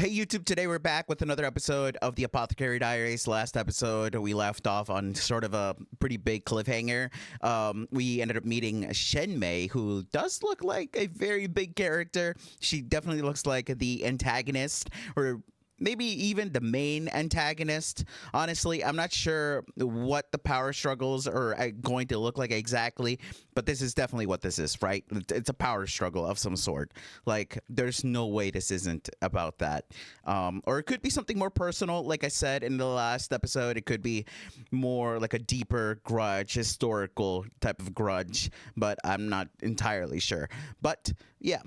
Hey YouTube, today we're back with another episode of the Apothecary Diaries. Last episode we left off on sort of a pretty big cliffhanger. We ended up meeting Shenmei, who does look like a very big character. She definitely looks like the antagonist, or maybe even the main antagonist. Honestly, I'm not sure what the power struggles are going to look like exactly, but this is definitely what this is, right? It's a power struggle of some sort. Like, there's no way this isn't about that. Or it could be something more personal. Like I said in the last episode, it could be more like a deeper grudge, historical type of grudge, but I'm not entirely sure. But yeah,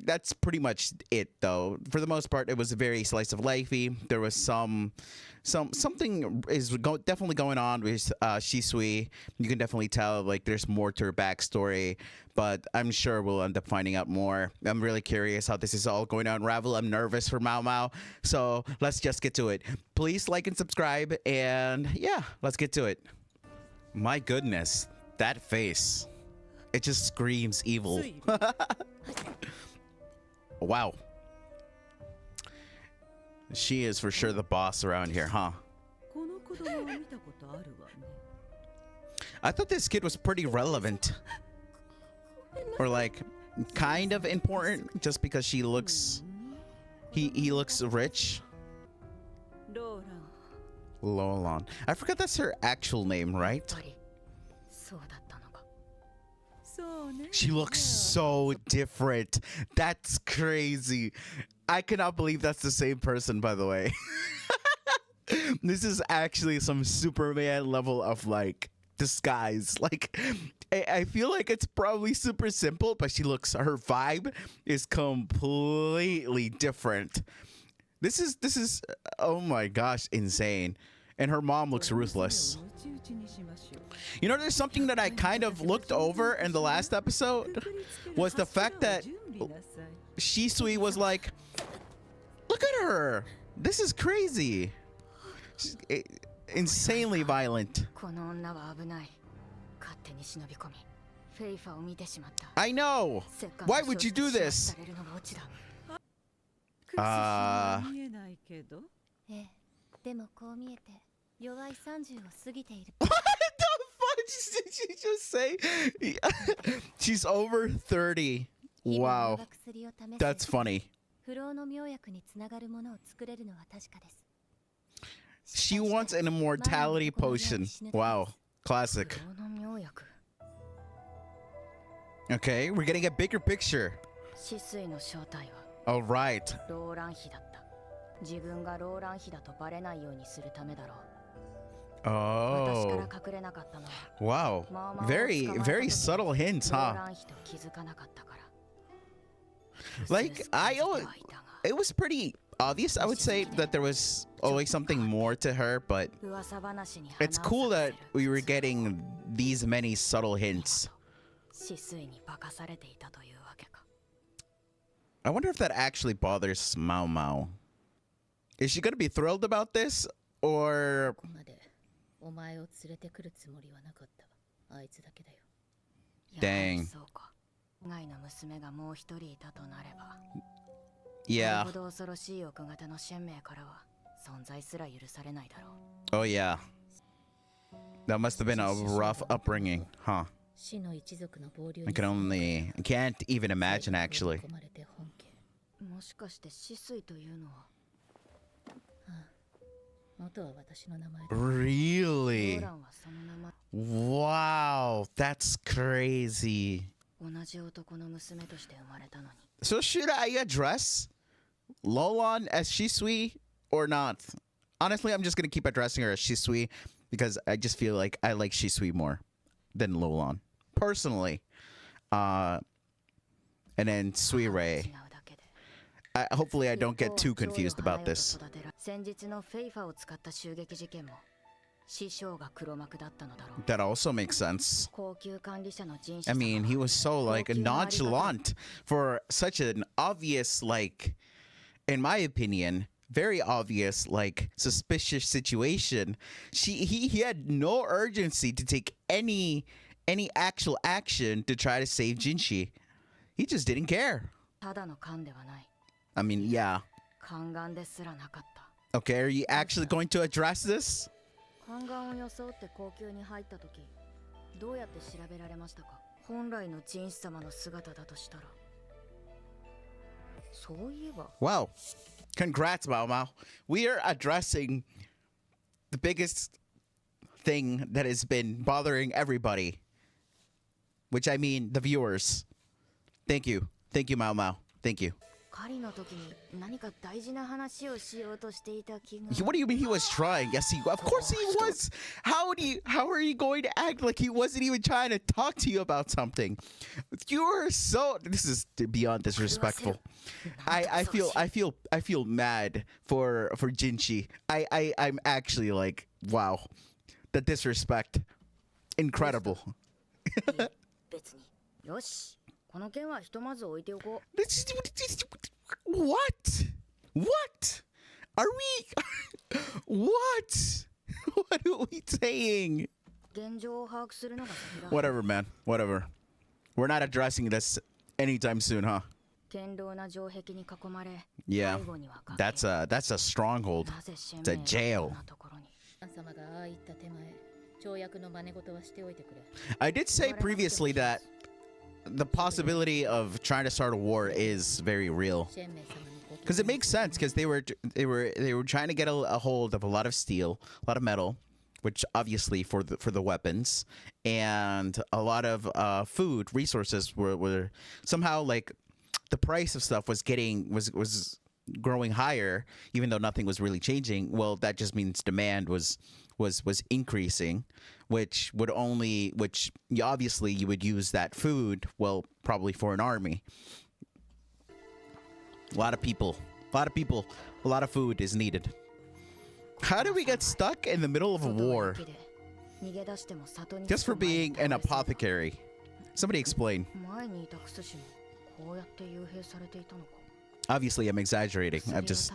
that's pretty much it, though. For the most part, it was a very slice of lifey. There was something is definitely going on with Shisui. You can definitely tell like there's more to her backstory, but I'm sure we'll end up finding out more. I'm really curious how this is all going to unravel. I'm nervous for Maomao, so let's just get to it. Please like and subscribe, and yeah, let's get to it. My goodness, that face. It just screams evil. Wow. She is for sure the boss around here, huh? I thought this kid was pretty relevant. Or like, kind of important, just because she looks... He looks rich. Loulan. I forgot that's her actual name, right? She looks so different. That's crazy. I cannot believe that's the same person, by the way. This is actually some Superman level of like disguise. Like, I feel like it's probably super simple, but her vibe is completely different. This is oh my gosh, insane. And her mom looks ruthless. You know, there's something that I kind of looked over in the last episode was the fact that Shisui was like, look at her. This is crazy. She's insanely violent. I know. Why would you do this? What the fudge did she just say? She's over 30. Wow. That's funny. She wants an immortality potion. Wow. Classic. Okay, we're getting a bigger picture. All right. Oh. Wow. Very subtle hints, huh? Like, it was pretty obvious, I would say, that there was always something more to her, but it's cool that we were getting these many subtle hints. I wonder if that actually bothers Maomao. Is she gonna be thrilled about this, or... Dang. Yeah. Oh yeah. That must have been a rough upbringing, huh? I can't even imagine, actually. Really? Wow, that's crazy. So should I address Loulan as Shisui or not? Honestly, I'm just gonna keep addressing her as Shisui because I just feel like I like Shisui more than Loulan, personally. And then Suirei. Hopefully I don't get too confused about this. That also makes sense. I mean, he was so like nonchalant for such an obvious, like, in my opinion, very obvious, like, suspicious situation. He had no urgency to take any actual action to try to save Jinshi. He just didn't care. I mean, yeah. Okay, are you actually going to address this? 宦官を装って高級に入った時、どうやって調べられましたか？本来の人種様の姿だとしたら。そういえば。Wow. Congrats, Maomao. We are addressing the biggest thing that has been bothering everybody. Which I mean, the viewers. Thank you. Thank you, Maomao. Thank you. What do you mean he was trying? Yes, of course he was. How are you going to act like he wasn't even trying to talk to you about something? This is beyond disrespectful. I feel mad for Jinshi. I'm actually like, wow. The disrespect. Incredible. What? What? Are we? What? What are we saying? Whatever, man. Whatever. We're not addressing this anytime soon, huh? Yeah. That's a stronghold. It's a jail. I did say previously that the possibility of trying to start a war is very real, because it makes sense, because they were trying to get a hold of a lot of steel, a lot of metal, which obviously for the weapons, and a lot of food resources were somehow, like, the price of stuff was growing higher, even though nothing was really changing. Well, that just means demand was increasing, which obviously you would use that food, well, probably for an army. A lot of people, a lot of food is needed. How do we get stuck in the middle of a war just for being an apothecary? Somebody explain. Obviously, I'm exaggerating. I'm just...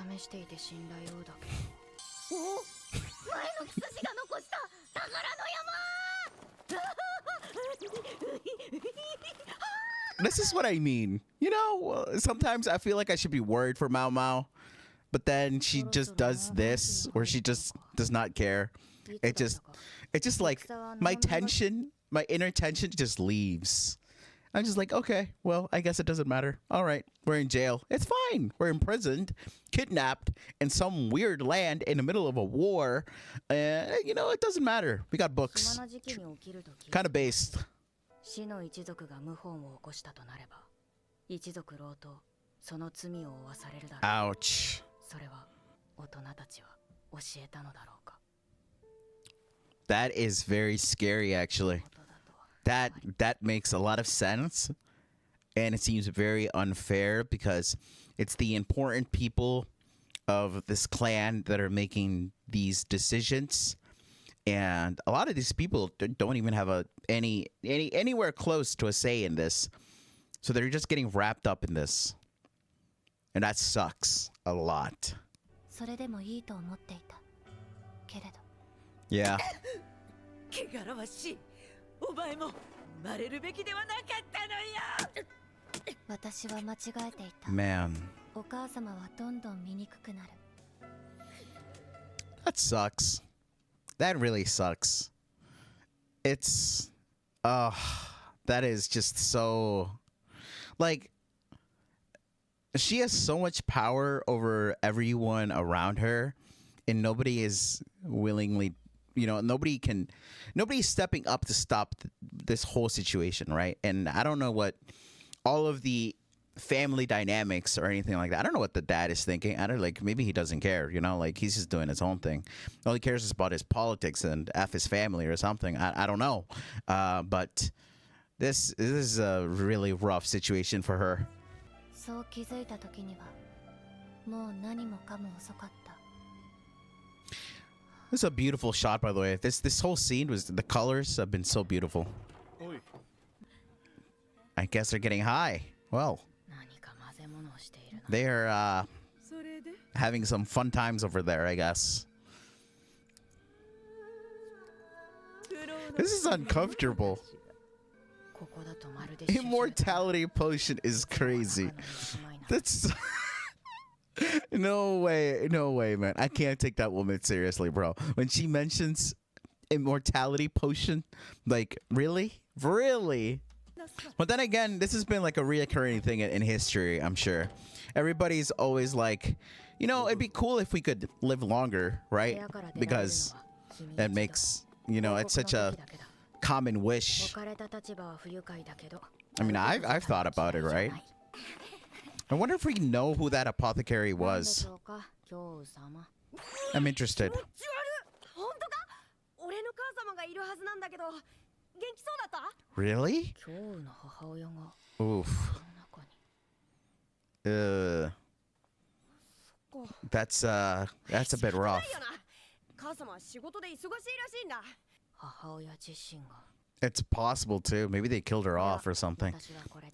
This is what I mean. You know, sometimes I feel like I should be worried for Maomao, but then she just does this, or she just does not care. It's just like my inner tension just leaves. I'm just like, okay, well, I guess it doesn't matter. All right, we're in jail. It's fine. We're imprisoned, kidnapped in some weird land in the middle of a war. You know, it doesn't matter. We got books. Kind of based. Ouch. That is very scary, actually. That makes a lot of sense, and it seems very unfair, because it's the important people of this clan that are making these decisions, and a lot of these people don't even have anywhere close to a say in this, so they're just getting wrapped up in this, and that sucks a lot. Yeah. Man. That sucks. That really sucks. It's... that is just so... Like, she has so much power over everyone around her, and nobody is willingly... You know, nobody's stepping up to stop this whole situation, right? And I don't know what all of the family dynamics or anything like that. I don't know what the dad is thinking. I don't, like, maybe he doesn't care, you know, like he's just doing his own thing. All he cares is about his politics and F his family or something. I don't know. But this is a really rough situation for her. This is a beautiful shot, by the way. This whole scene the colors have been so beautiful. I guess they're getting high. Well, they're having some fun times over there, I guess. This is uncomfortable. Immortality potion is crazy. That's No way, man. I can't take that woman seriously, bro. When she mentions immortality potion, like, really? Really? But then again, this has been like a reoccurring thing in history, I'm sure. Everybody's always like, it'd be cool if we could live longer, right? Because that makes, it's such a common wish. I mean, I've thought about it, right? I wonder if we know who that apothecary was. I'm interested. Really? Oof. That's a bit rough. It's possible too. Maybe they killed her off or something.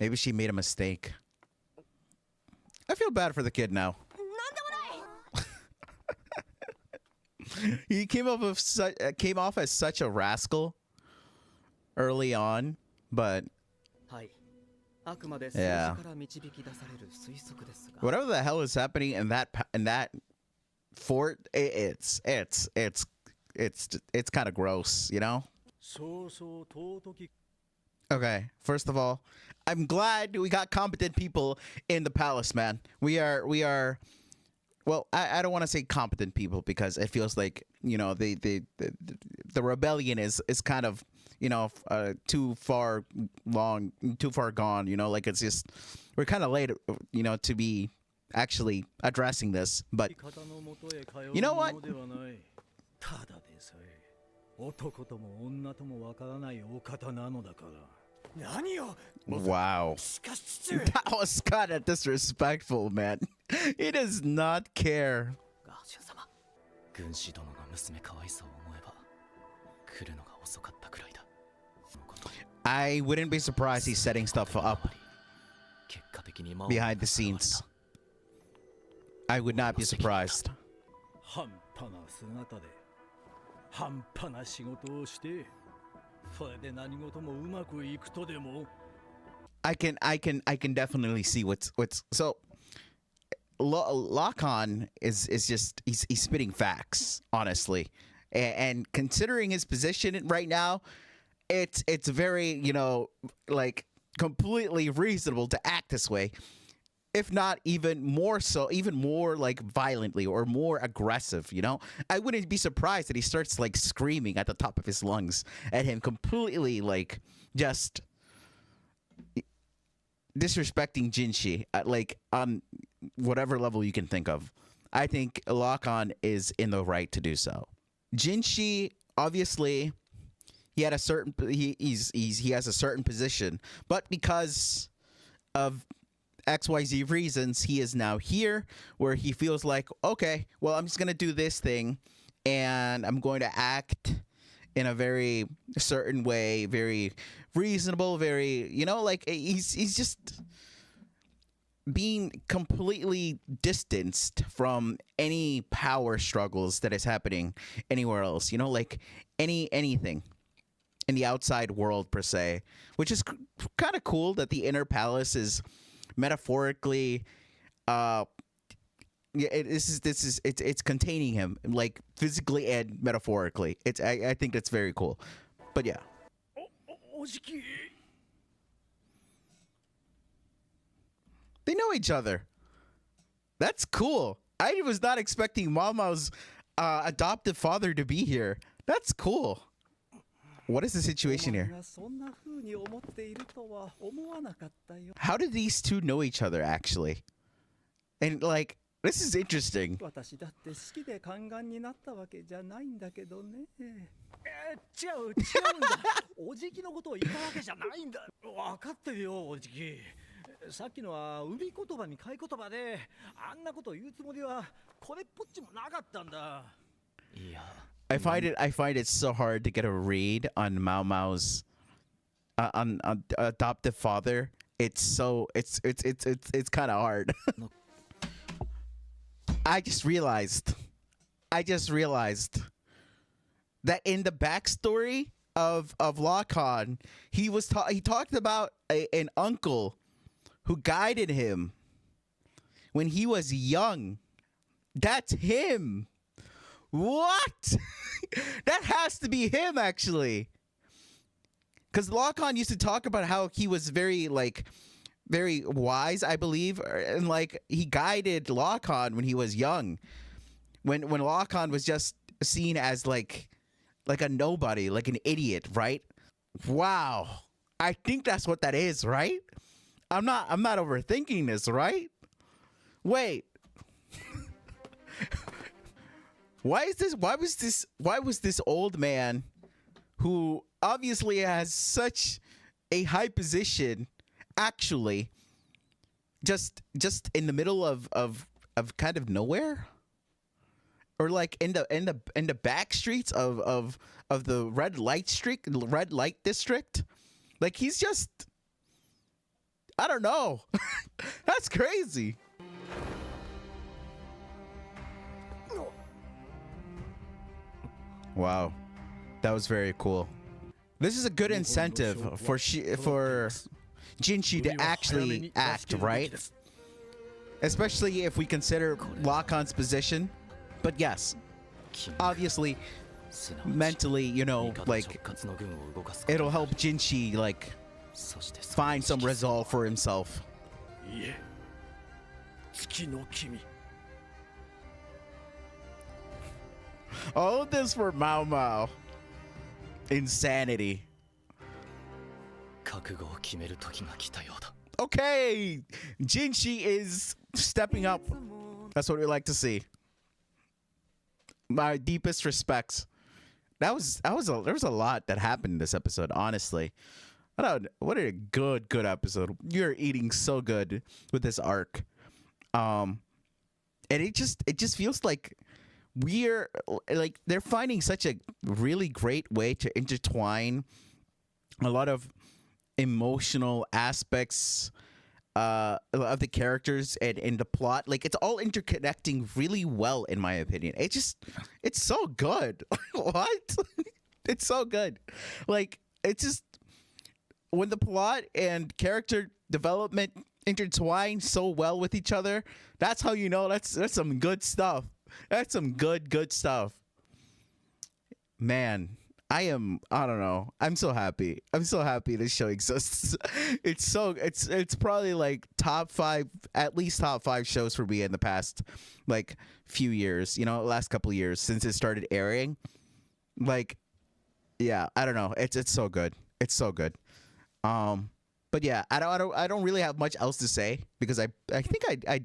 Maybe she made a mistake. I feel bad for the kid now. He came off as such a rascal early on, but yeah. Whatever the hell is happening in that fort, it's kind of gross, Okay, first of all, I'm glad we got competent people in the palace, man. We are. Well, I don't want to say competent people because it feels like the rebellion is kind of too far gone. Like it's just we're kind of late to be actually addressing this. But you know what? Wow. That was kind of disrespectful, man. He does not care. I wouldn't be surprised he's setting stuff up behind the scenes. I would not be surprised. I can definitely see what's so. Loulans is just he's spitting facts, honestly, and considering his position right now, it's very like completely reasonable to act this way, if not even more so, even more like violently or more aggressive. I wouldn't be surprised that he starts like screaming at the top of his lungs at him, completely like just disrespecting Jinshi like on whatever level you can think of. I think Loulans is in the right to do so. Jinshi, obviously, he has a certain position, but because of XYZ reasons, he is now here where he feels like, okay, well, I'm just gonna do this thing and I'm going to act in a very certain way, very reasonable, very like he's just being completely distanced from any power struggles that is happening anywhere else, like anything in the outside world per se, which is kind of cool that the inner palace is metaphorically it's containing him, like physically and metaphorically. I think that's very cool. But yeah. They know each other. That's cool. I was not expecting Maomao's adoptive father to be here. That's cool. What is the situation here? How did these two know each other, actually? And, like, this is interesting. I find it so hard to get a read on Maomao's on adoptive father. It's kind of hard. I just realized that in the backstory of Loulans, he talked about an uncle who guided him when he was young. That's him. What? That has to be him, actually. Because Loulans used to talk about how he was very wise, I believe, and like he guided Loulans when he was young. When Loulans was just seen as like a nobody, like an idiot, right? Wow. I think that's what that is, right? I'm not overthinking this, right? Wait. Why was this old man who obviously has such a high position actually just in the middle of kind of nowhere? Or like in the back streets of the red light district? Like he's just, I don't know. That's crazy. Wow, that was very cool. This is a good incentive for Jinshi to actually act, right? Especially if we consider Loulans' position. But yes, obviously, mentally, you know, like, it'll help Jinshi, like, find some resolve for himself. All of this for Maomao. Insanity. Okay, Jinshi is stepping up. That's what we like to see. My deepest respects. There was a lot that happened in this episode, honestly. What a good episode. You're eating so good with this arc. And it just feels like we're like they're finding such a really great way to intertwine a lot of emotional aspects of the characters and in the plot. Like it's all interconnecting really well, in my opinion. It's so good. What? It's so good. Like it's just when the plot and character development intertwine so well with each other, that's how you know that's some good stuff. That's some good stuff. Man, I don't know. I'm so happy. I'm so happy this show exists. It's probably like at least top 5 shows for me in the past like few years, you know, last couple of years since it started airing. Like yeah, I don't know. It's so good. It's so good. But yeah, I don't really have much else to say because I think I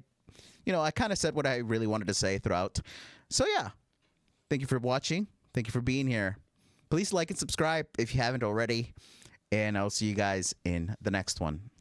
you know, I kind of said what I really wanted to say throughout. So yeah, thank you for watching. Thank you for being here. Please like and subscribe if you haven't already. And I'll see you guys in the next one.